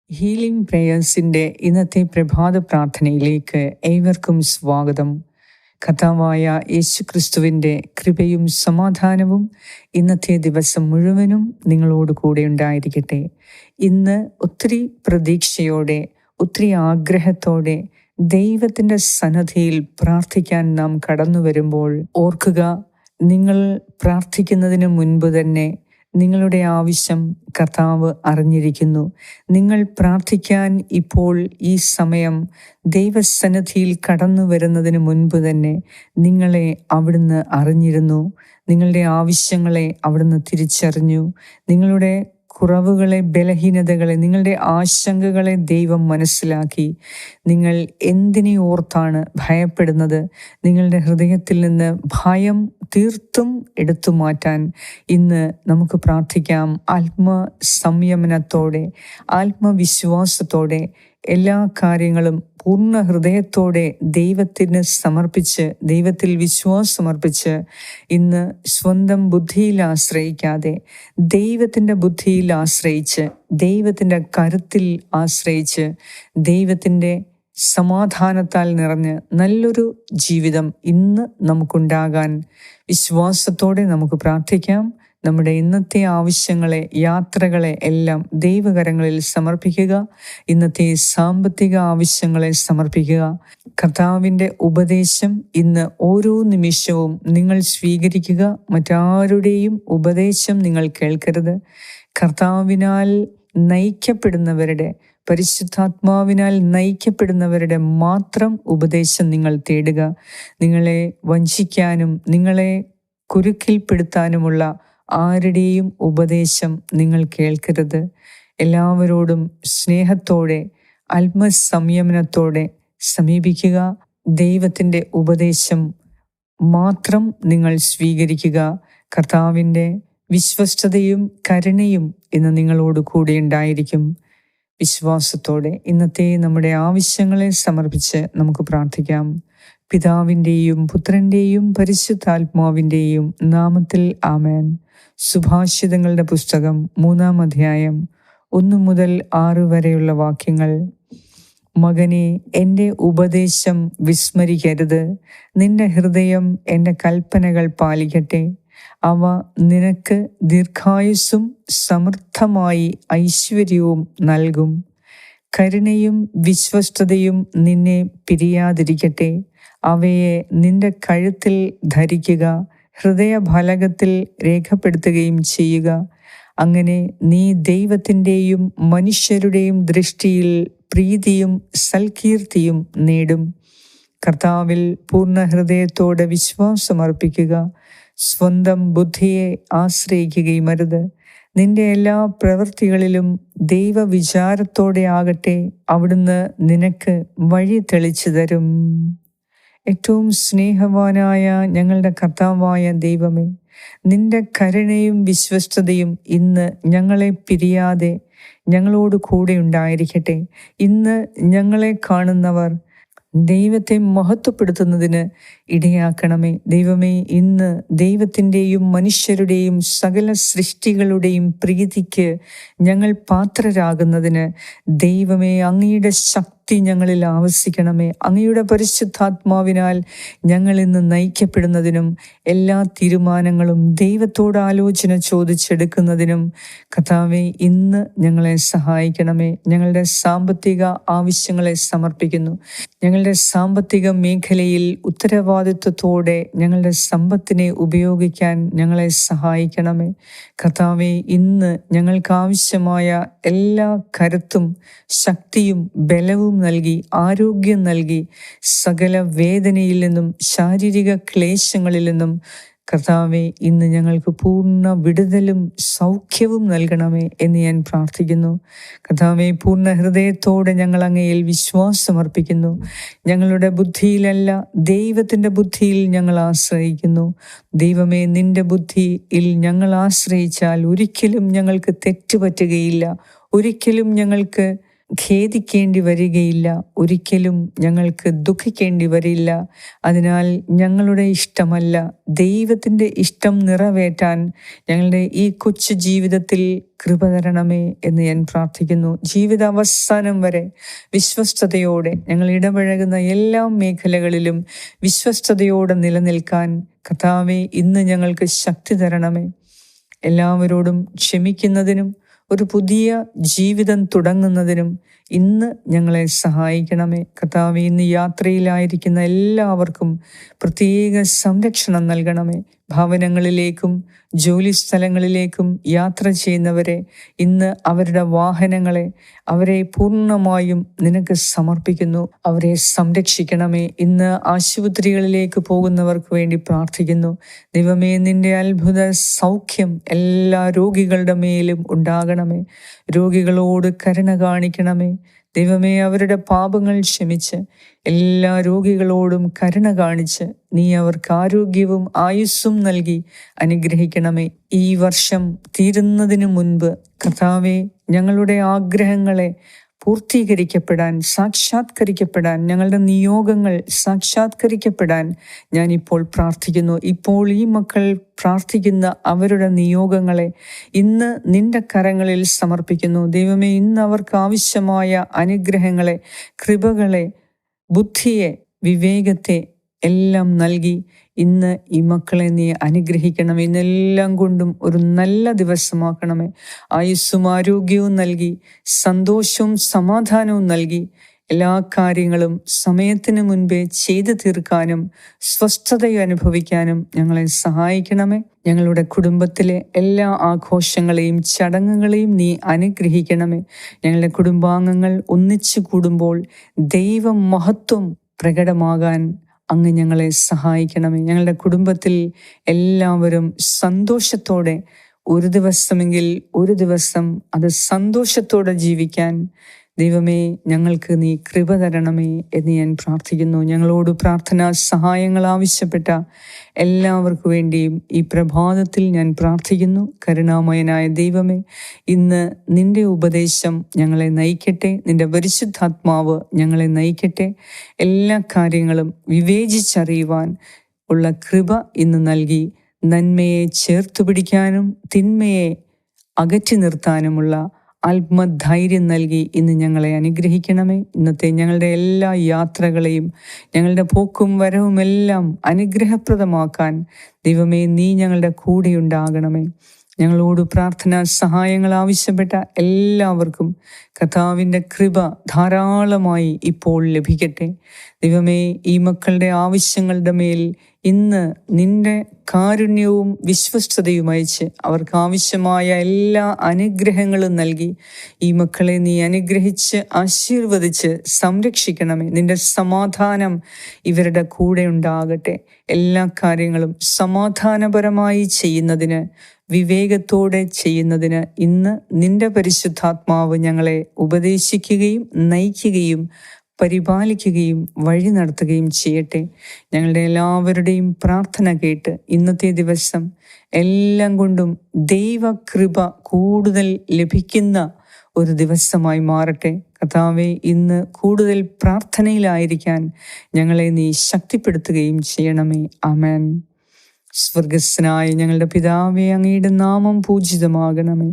Healing പ്രേയേഴ്സിൻ്റെ ഇന്നത്തെ പ്രഭാത പ്രാർത്ഥനയിലേക്ക് ഏവർക്കും സ്വാഗതം. കർത്താവായ യേശുക്രിസ്തുവിൻ്റെ കൃപയും സമാധാനവും ഇന്നത്തെ ദിവസം മുഴുവനും നിങ്ങളോട് കൂടെ ഉണ്ടായിരിക്കട്ടെ. ഇന്ന് ഒത്തിരി പ്രതീക്ഷയോടെ, ഒത്തിരി ആഗ്രഹത്തോടെ ദൈവത്തിൻ്റെ സന്നിധിയിൽ പ്രാർത്ഥിക്കാൻ നാം കടന്നു വരുമ്പോൾ ഓർക്കുക, നിങ്ങൾ പ്രാർത്ഥിക്കുന്നതിന് മുൻപ് തന്നെ നിങ്ങളുടെ ആവശ്യം കർത്താവ് അറിഞ്ഞിരിക്കുന്നു. നിങ്ങൾ പ്രാർത്ഥിക്കാൻ ഇപ്പോൾ ഈ സമയം ദൈവസന്നിധിയിൽ കടന്നു വരുന്നതിന് മുൻപ് തന്നെ നിങ്ങളെ അവിടുന്ന് അറിഞ്ഞിരുന്നു. നിങ്ങളുടെ ആവശ്യങ്ങളെ അവിടുന്ന് തിരിച്ചറിഞ്ഞു. നിങ്ങളുടെ കുറവുകളെ, ബലഹീനതകളെ, നിങ്ങളുടെ ആശങ്കകളെ ദൈവം മനസ്സിലാക്കി. നിങ്ങൾ എന്തിനെ ഓർത്താണ് ഭയപ്പെടുന്നത്? നിങ്ങളുടെ ഹൃദയത്തിൽ നിന്ന് ഭയം തീർത്തും എടുത്തു മാറ്റാൻ ഇന്ന് നമുക്ക് പ്രാർത്ഥിക്കാം. ആത്മസംയമനത്തോടെ, ആത്മവിശ്വാസത്തോടെ എല്ലാ കാര്യങ്ങളും പൂർണ്ണ ഹൃദയത്തോടെ ദൈവത്തിന് സമർപ്പിച്ച്, ദൈവത്തിൽ വിശ്വാസമർപ്പിച്ച് ഇന്ന് സ്വന്തം ബുദ്ധിയിൽ ആശ്രയിക്കാതെ ദൈവത്തിൻ്റെ ബുദ്ധിയിൽ ആശ്രയിച്ച്, ദൈവത്തിൻ്റെ കരുത്തിൽ ആശ്രയിച്ച്, ദൈവത്തിൻ്റെ സമാധാനത്താൽ നിറഞ്ഞ് നല്ലൊരു ജീവിതം ഇന്ന് നമുക്കുണ്ടാകാൻ വിശ്വാസത്തോടെ നമുക്ക് പ്രാർത്ഥിക്കാം. നമ്മുടെ ഇന്നത്തെ ആവശ്യങ്ങളെ, യാത്രകളെ എല്ലാം ദൈവകരങ്ങളിൽ സമർപ്പിക്കുക. ഇന്നത്തെ സാമ്പത്തിക ആവശ്യങ്ങളെ സമർപ്പിക്കുക. കർത്താവിൻ്റെ ഉപദേശം ഇന്ന് ഓരോ നിമിഷവും നിങ്ങൾ സ്വീകരിക്കുക. മറ്റാരുടെയും ഉപദേശം നിങ്ങൾ കേൾക്കരുത്. കർത്താവിനാൽ നയിക്കപ്പെടുന്നവരുടെ, പരിശുദ്ധാത്മാവിനാൽ നയിക്കപ്പെടുന്നവരുടെ മാത്രം ഉപദേശം നിങ്ങൾ തേടുക. നിങ്ങളെ വഞ്ചിക്കാനും നിങ്ങളെ കുരുക്കിൽപ്പെടുത്താനുമുള്ള ആരുടെയും ഉപദേശം നിങ്ങൾ കേൾക്കരുത്. എല്ലാവരോടും സ്നേഹത്തോടെ, ആത്മസംയമനത്തോടെ സമീപിക്കുക. ദൈവത്തിൻ്റെ ഉപദേശം മാത്രം നിങ്ങൾ സ്വീകരിക്കുക. കർത്താവിൻ്റെ വിശ്വസ്തതയും കരുണയും ഇന്ന് നിങ്ങളോട് കൂടെ ഉണ്ടായിരിക്കും. വിശ്വാസത്തോടെ ഇന്നത്തെ നമ്മുടെ ആവശ്യങ്ങളെ സമർപ്പിച്ച് നമുക്ക് പ്രാർത്ഥിക്കാം. പിതാവിൻ്റെയും പുത്രൻ്റെയും പരിശുദ്ധാത്മാവിൻ്റെയും നാമത്തിൽ ആമേൻ. സുഭാഷിതങ്ങളുടെ പുസ്തകം 3-ാം അധ്യായം 1 മുതൽ 6 വരെയുള്ള വാക്യങ്ങൾ. മകനെ, എൻ്റെ ഉപദേശം വിസ്മരിക്കരുത്. നിന്റെ ഹൃദയം എൻ്റെ കൽപ്പനകൾ പാലിക്കട്ടെ. അവ നിനക്ക് ദീർഘായുസ്സും സമൃദ്ധമായി ഐശ്വര്യവും നൽകും. കരുണയും വിശ്വസ്തതയും നിന്നെ പിരിയാതിരിക്കട്ടെ. അവയെ നിന്റെ കഴുത്തിൽ ധരിക്കുക, ഹൃദയഫലകത്തിൽ രേഖപ്പെടുത്തുകയും ചെയ്യുക. അങ്ങനെ നീ ദൈവത്തിൻ്റെയും മനുഷ്യരുടെയും ദൃഷ്ടിയിൽ പ്രീതിയും സൽകീർത്തിയും നേടും. കർത്താവിൽ പൂർണ്ണ ഹൃദയത്തോടെ വിശ്വാസമർപ്പിക്കുക. സ്വന്തം ബുദ്ധിയെ ആശ്രയിക്കുകയും അരുത്. നിന്റെ എല്ലാ പ്രവൃത്തികളിലും ദൈവവിചാരത്തോടെ ആകട്ടെ. അവിടുന്ന് നിനക്ക് വഴി തെളിച്ചു തരും. ഏറ്റവും സ്നേഹവാനായ ഞങ്ങളുടെ കർത്താവായ ദൈവമേ, നിന്റെ കരുണയും വിശ്വസ്തതയും ഇന്ന് ഞങ്ങളെ പിരിയാതെ ഞങ്ങളോട് കൂടെ ഉണ്ടായിരിക്കട്ടെ. ഇന്ന് ഞങ്ങളെ കാണുന്നവർ ദൈവത്തെ മഹത്വപ്പെടുത്തുന്നതിന് ഇടയാക്കണമേ. ദൈവമേ, ഇന്ന് ദൈവത്തിൻ്റെയും മനുഷ്യരുടെയും സകല സൃഷ്ടികളുടെയും പ്രീതിക്ക് ഞങ്ങൾ പാത്രരാകുന്നതിന് ദൈവമേ, അങ്ങയുടെ ശക്തി ഞങ്ങളിൽ ആവസിക്കണമേ. അങ്ങയുടെ പരിശുദ്ധാത്മാവിനാൽ ഞങ്ങൾ ഇന്ന് നയിക്കപ്പെടുന്നതിനും എല്ലാ തീരുമാനങ്ങളും ദൈവത്തോട് ആലോചന ചോദിച്ചെടുക്കുന്നതിനും കർത്താവേ, ഇന്ന് ഞങ്ങളെ സഹായിക്കണമേ. ഞങ്ങളുടെ സാമ്പത്തിക ആവശ്യങ്ങളെ സമർപ്പിക്കുന്നു. ഞങ്ങളുടെ സാമ്പത്തിക മേഖലയിൽ ഉത്തരവാദിത്വത്തോടെ ഞങ്ങളുടെ സമ്പത്തിനെ ഉപയോഗിക്കാൻ ഞങ്ങളെ സഹായിക്കണമേ. കർത്താവേ, ഇന്ന് ഞങ്ങൾക്ക് ആവശ്യമായ എല്ലാ കരുത്തും ശക്തിയും ബലവും നൽകി, ആരോഗ്യം നൽകി, സകല വേദനയിൽ നിന്നും ശാരീരിക ക്ലേശങ്ങളിൽ നിന്നും കർത്താവേ, ഇന്ന് ഞങ്ങൾക്ക് പൂർണ്ണ വിടുതലും സൗഖ്യവും നൽകണമേ എന്ന് ഞാൻ പ്രാർത്ഥിക്കുന്നു. കർത്താവേ, പൂർണ്ണ ഹൃദയത്തോടെ ഞങ്ങൾ അങ്ങയിൽ വിശ്വാസമർപ്പിക്കുന്നു. ഞങ്ങളുടെ ബുദ്ധിയിലല്ല, ദൈവത്തിൻ്റെ ബുദ്ധിയിൽ ഞങ്ങൾ ആശ്രയിക്കുന്നു. ദൈവമേ, നിന്റെ ബുദ്ധിയിൽ ഞങ്ങൾ ആശ്രയിച്ചാൽ ഒരിക്കലും ഞങ്ങൾക്ക് തെറ്റുപറ്റുകയില്ല. ഒരിക്കലും ഞങ്ങൾക്ക് ഖേദിക്കേണ്ടി വരികയില്ല, ഒരിക്കലും ഞങ്ങൾക്ക് ദുഃഖിക്കേണ്ടി വരില്ല. അതിനാൽ ഞങ്ങളുടെ ഇഷ്ടമല്ല, ദൈവത്തിൻ്റെ ഇഷ്ടം നിറവേറ്റാൻ ഞങ്ങളുടെ ഈ കൊച്ചു ജീവിതത്തിൽ കൃപ തരണമേ എന്ന് ഞാൻ പ്രാർത്ഥിക്കുന്നു. ജീവിത അവസാനം വരെ വിശ്വസ്തയോടെ ഞങ്ങൾ ഇടപഴകുന്ന എല്ലാ മേഖലകളിലും വിശ്വസ്തയോടെ നിലനിൽക്കാൻ കർത്താവേ ഇന്ന് ഞങ്ങൾക്ക് ശക്തി തരണമേ. എല്ലാവരോടും ക്ഷമിക്കുന്നതിനും ഒരു പുതിയ ജീവിതം തുടങ്ങുന്നതിനും ഇന്ന് ഞങ്ങളെ സഹായിക്കണമേ. കർത്താവേ, ഇന്ന് യാത്രയിലായിരിക്കുന്ന എല്ലാവർക്കും പ്രത്യേക സംരക്ഷണം നൽകണമേ. ഭവനങ്ങളിലേക്കും ജോലി സ്ഥലങ്ങളിലേക്കും യാത്ര ചെയ്യുന്നവരെ ഇന്ന് അവരുടെ വാഹനങ്ങളെ അവരെ പൂർണ്ണമായും നിനക്ക് സമർപ്പിക്കുന്നു. അവരെ സംരക്ഷിക്കണമേ. ഇന്ന് ആശുപത്രികളിലേക്ക് പോകുന്നവർക്ക് വേണ്ടി പ്രാർത്ഥിക്കുന്നു. ദൈവമേ, നിന്റെ അത്ഭുത സൗഖ്യം എല്ലാ രോഗികളുടെ മേലും ഉണ്ടാകണമേ. രോഗികളോട് കരുണ കാണിക്കണമേ. ദൈവമേ, അവരുടെ പാപങ്ങൾ ക്ഷമിച്ച് എല്ലാ രോഗികളോടും കരുണ കാണിച്ച് നീ അവർക്ക് ആരോഗ്യവും ആയുസ്സും നൽകി അനുഗ്രഹിക്കണമേ. ഈ വർഷം തീരുന്നതിന് മുൻപ് കർത്താവേ, ഞങ്ങളുടെ ആഗ്രഹങ്ങളെ പൂർത്തീകരിക്കപ്പെടാൻ, സാക്ഷാത്കരിക്കപ്പെടാൻ, ഞങ്ങളുടെ നിയോഗങ്ങൾ സാക്ഷാത്കരിക്കപ്പെടാൻ ഞാനിപ്പോൾ പ്രാർത്ഥിക്കുന്നു. ഇപ്പോൾ ഈ മക്കൾ പ്രാർത്ഥിക്കുന്ന അവരുടെ നിയോഗങ്ങളെ ഇന്ന് നിന്റെ കരങ്ങളിൽ സമർപ്പിക്കുന്നു. ദൈവമേ, ഇന്ന് അവർക്ക് ആവശ്യമായ അനുഗ്രഹങ്ങളെ, കൃപകളെ, ബുദ്ധിയെ, വിവേകത്തെ എല്ലാം നൽകി ഇന്ന് ഈ മക്കളെ നീ അനുഗ്രഹിക്കണം. ഇന്നെല്ലാം കൊണ്ടും ഒരു നല്ല ദിവസമാക്കണമേ. ആയുസ്സും ആരോഗ്യവും നൽകി സന്തോഷവും സമാധാനവും നൽകി എല്ലാ കാര്യങ്ങളും സമയത്തിന് മുൻപേ ചെയ്തു തീർക്കാനും സ്വസ്ഥതയും അനുഭവിക്കാനും ഞങ്ങളെ സഹായിക്കണമേ. ഞങ്ങളുടെ കുടുംബത്തിലെ എല്ലാ ആഘോഷങ്ങളെയും ചടങ്ങുകളെയും നീ അനുഗ്രഹിക്കണമേ. ഞങ്ങളുടെ കുടുംബാംഗങ്ങൾ ഒന്നിച്ചു കൂടുമ്പോൾ ദൈവ മഹത്വം പ്രകടമാകാൻ അങ്ങ് ഞങ്ങളെ സഹായിക്കണമേ. ഞങ്ങളുടെ കുടുംബത്തിൽ എല്ലാവരും സന്തോഷത്തോടെ ഒരു ദിവസമെങ്കിൽ ഒരു ദിവസം അത് സന്തോഷത്തോടെ ജീവിക്കാൻ ദൈവമേ ഞങ്ങൾക്ക് നീ കൃപ തരണമേ എന്ന് ഞാൻ പ്രാർത്ഥിക്കുന്നു. ഞങ്ങളോട് പ്രാർത്ഥനാ സഹായങ്ങൾ ആവശ്യപ്പെട്ട എല്ലാവർക്കു വേണ്ടിയും ഈ പ്രഭാതത്തിൽ ഞാൻ പ്രാർത്ഥിക്കുന്നു. കരുണാമയനായ ദൈവമേ, ഇന്ന് നിന്റെ ഉപദേശം ഞങ്ങളെ നയിക്കട്ടെ. നിന്റെ പരിശുദ്ധാത്മാവ് ഞങ്ങളെ നയിക്കട്ടെ. എല്ലാ കാര്യങ്ങളും വിവേചിച്ചറിയുവാൻ ഉള്ള കൃപ ഇന്ന് നൽകി നന്മയെ ചേർത്തു പിടിക്കാനും തിന്മയെ അകറ്റി നിർത്താനുമുള്ള ആത്മധൈര്യം നൽകി ഇന്ന് ഞങ്ങളെ അനുഗ്രഹിക്കണമേ. ഇന്നത്തെ ഞങ്ങളുടെ എല്ലാ യാത്രകളെയും ഞങ്ങളുടെ പോക്കും വരവും എല്ലാം അനുഗ്രഹപ്രദമാക്കാൻ ദൈവമേ നീ ഞങ്ങളുടെ കൂടെയുണ്ടാകണമേ. ഞങ്ങളോട് പ്രാർത്ഥനാ സഹായങ്ങൾ ആവശ്യപ്പെട്ട എല്ലാവർക്കും കർത്താവിൻ്റെ കൃപ ധാരാളമായി ഇപ്പോൾ ലഭിക്കട്ടെ. ദൈവമേ, ഈ മക്കളുടെ ആവശ്യങ്ങളുടെ മേൽ ഇന്ന് നിന്റെ കാരുണ്യവും വിശ്വസ്തതയും അയച്ച് അവർക്ക് ആവശ്യമായ എല്ലാ അനുഗ്രഹങ്ങളും നൽകി ഈ മക്കളെ നീ അനുഗ്രഹിച്ച് ആശീർവദിച്ച് സംരക്ഷിക്കണമേ. നിന്റെ സമാധാനം ഇവരുടെ കൂടെ ഉണ്ടാകട്ടെ. എല്ലാ കാര്യങ്ങളും സമാധാനപരമായി ചെയ്യുന്നതിന്, വിവേകത്തോടെ ചെയ്യുന്നതിന് ഇന്ന് നിന്റെ പരിശുദ്ധാത്മാവ് ഞങ്ങളെ ഉപദേശിക്കുകയും നയിക്കുകയും പരിപാലിക്കുകയും വഴി നടത്തുകയും ചെയ്യട്ടെ. ഞങ്ങളുടെ എല്ലാവരുടെയും പ്രാർത്ഥന കേട്ട് ഇന്നത്തെ ദിവസം എല്ലാം കൊണ്ടും ദൈവകൃപ കൂടുതൽ ലഭിക്കുന്ന ഒരു ദിവസമായി മാറട്ടെ. കർത്താവേ, ഇന്ന് കൂടുതൽ പ്രാർത്ഥനയിലായിരിക്കാൻ ഞങ്ങളെ നീ ശക്തിപ്പെടുത്തുകയും ചെയ്യണമേ. ആമേൻ. സ്വർഗസ്ഥനായ ഞങ്ങളുടെ പിതാവേ, അങ്ങയുടെ നാമം പൂജിതമാകണമേ.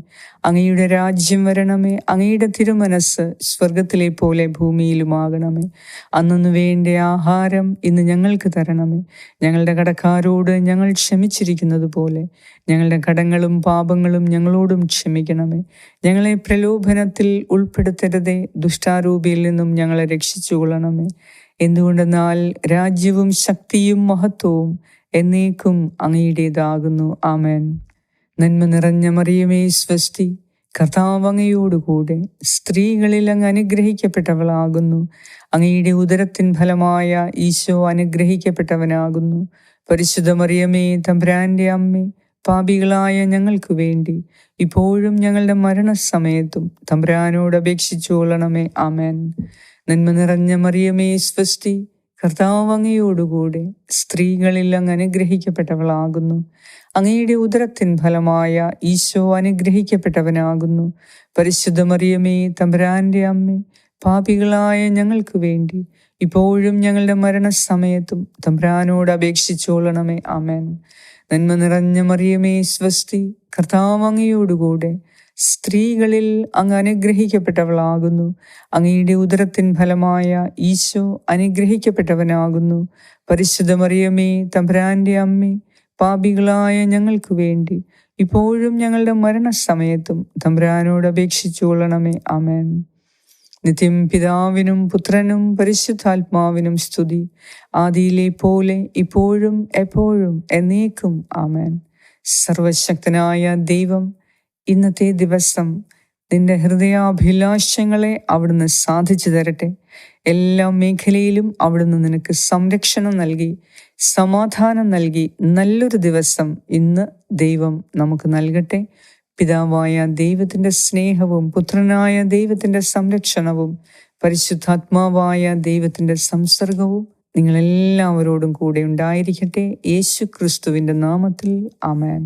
അങ്ങയുടെ രാജ്യം വരണമേ. അങ്ങയുടെ തിരുമനസ് സ്വർഗത്തിലെ പോലെ ഭൂമിയിലുമാകണമേ. അന്നു വേണ്ട ആഹാരം ഇന്ന് ഞങ്ങൾക്ക് തരണമേ. ഞങ്ങളുടെ കടക്കാരോട് ഞങ്ങൾ ക്ഷമിച്ചിരിക്കുന്നത് പോലെ ഞങ്ങളുടെ കടങ്ങളും പാപങ്ങളും ഞങ്ങളോടും ക്ഷമിക്കണമേ. ഞങ്ങളെ പ്രലോഭനത്തിൽ ഉൾപ്പെടുത്തരുതേ, ദുഷ്ടാരൂപിയിൽ നിന്നും ഞങ്ങളെ രക്ഷിച്ചുകൊള്ളണമേ. എന്തുകൊണ്ടെന്നാൽ രാജ്യവും ശക്തിയും മഹത്വവും എന്നേക്കും അങ്ങയുടേതാകുന്നു. ആമേൻ. നന്മ നിറഞ്ഞ മറിയമേ സ്വസ്തി, കർത്താവ് അങ്ങയോടുകൂടെ സ്ത്രീകളിൽ അങ്ങ് അനുഗ്രഹിക്കപ്പെട്ടവളാകുന്നു. അങ്ങയുടെ ഉദരത്തിൻ ഫലമായ ഈശോ അനുഗ്രഹിക്കപ്പെട്ടവനാകുന്നു. പരിശുദ്ധ മറിയമേ, തമ്പുരാന്റെ അമ്മേ, പാപികളായ ഞങ്ങൾക്ക് വേണ്ടി ഇപ്പോഴും ഞങ്ങളുടെ മരണസമയത്തും തമ്പുരാനോട് അപേക്ഷിച്ചുകൊള്ളണമേ. ആമേൻ. നന്മ നിറഞ്ഞ മറിയമേ സ്വസ്തി, കർത്താവ് അങ്ങയോടുകൂടെ സ്ത്രീകളിൽ അങ്ങ് അനുഗ്രഹിക്കപ്പെട്ടവളാകുന്നു. അങ്ങയുടെ ഉദരത്തിൻ ഫലമായ ഈശോ അനുഗ്രഹിക്കപ്പെട്ടവനാകുന്നു. പരിശുദ്ധ മറിയമേ, തമ്പുരാന്റെ അമ്മേ, പാപികളായ ഞങ്ങൾക്ക് വേണ്ടി ഇപ്പോഴും ഞങ്ങളുടെ മരണസമയത്തും തമ്പുരാനോട് അപേക്ഷിച്ചോളണമേ. ആമേൻ. നന്മ നിറഞ്ഞ മറിയമേ, സ്വസ്തി, കർത്താവ് അങ്ങയോടുകൂടെ സ്ത്രീകളിൽ അങ്ങ് അനുഗ്രഹിക്കപ്പെട്ടവളാകുന്നു. അങ്ങയുടെ ഉദരത്തിൻ ഫലമായ ഈശോ അനുഗ്രഹിക്കപ്പെട്ടവനാകുന്നു. പരിശുദ്ധ മറിയമേ, തമ്പുരാന്റെ അമ്മേ, പാപികളായ ഞങ്ങൾക്ക് വേണ്ടി ഇപ്പോഴും ഞങ്ങളുടെ മരണസമയത്തും തമ്പുരാനോട് അപേക്ഷിച്ചുകൊള്ളണമേ. ആമേൻ. നിത്യം പിതാവിനും പുത്രനും പരിശുദ്ധാത്മാവിനും സ്തുതി, ആദിയിലെ പോലെ ഇപ്പോഴും എപ്പോഴും എന്നേക്കും. ആമേൻ. സർവശക്തനായ ദൈവം ഇന്നത്തെ ദിവസം നിന്റെ ഹൃദയാഭിലാഷങ്ങളെ അവിടുന്ന് സാധിച്ചു തരട്ടെ. എല്ലാ മേഖലയിലും അവിടുന്ന് നിനക്ക് സംരക്ഷണം നൽകി, സമാധാനം നൽകി നല്ലൊരു ദിവസം ഇന്ന് ദൈവം നമുക്ക് നൽകട്ടെ. പിതാവായ ദൈവത്തിൻ്റെ സ്നേഹവും പുത്രനായ ദൈവത്തിൻ്റെ സംരക്ഷണവും പരിശുദ്ധാത്മാവായ ദൈവത്തിൻ്റെ സംസർഗവും നിങ്ങളെല്ലാവരോടും കൂടെ ഉണ്ടായിരിക്കട്ടെ. യേശു ക്രിസ്തുവിൻ്റെ നാമത്തിൽ. ആമേൻ.